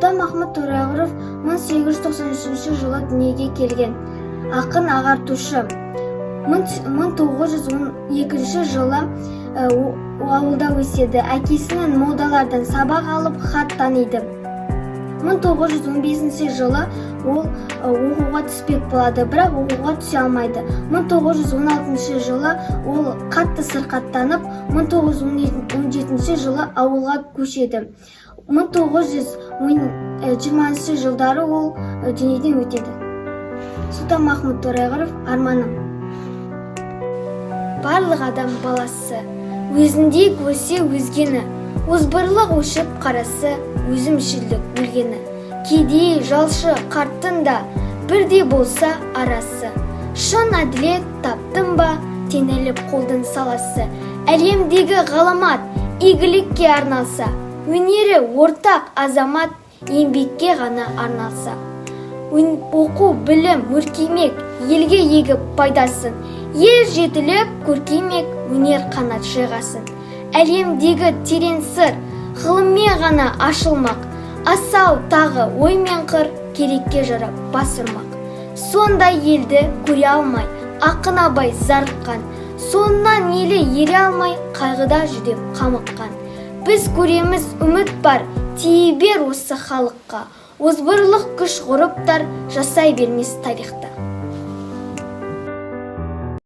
Сұлтанмахмұт Торайғыров 1893 жылы дүниеге келген. Ақын ағартушы. 1912 жылы ауылда өседі. Әкесінің молдалардан сабақ алып хат таниды. 1915 жылы ол оқуға түспек болады, бірақ оқуға түсе алмайды. 1916 жылы ол қатты сырқаттанып, 1917 жылы ауылға көшеді. 1920 жылдары ол дүниеден өтеді. Сұлтанмахмұт Торайғыров арманым. Барлық адам баласы өзіндей көрсе өзгені, озбырлық өшіп қарасы өзімшілдік өлгені. Кедей, жалшы, қарттың да бірдей болса арасы. Шын әділет таптың ба, теңеліп қолдың саласы. Әлемдегі ғаламат игілікке арналса, өнері ортақ азамат еңбекке ғана арналса. Оқу, білім, өркеймек, елге егіп пайдасын. Ел жетіліп, көркеймек, өнер қанат жайғасын. Әлемдегі терең сыр, ғылыммен ғана ашылмақ. Асау тағы ой мен қыр, керекке жарап басырмақ. Сондай елді көре алмай, ақын абай зарыққан. Соңынан елі ере алмай, қайғыда жүдеп қамыққан. Біз көреміз үміт бар, тие бер осы халыққа. Озбырлық күш ғұрыптар жасай бермес тарихта.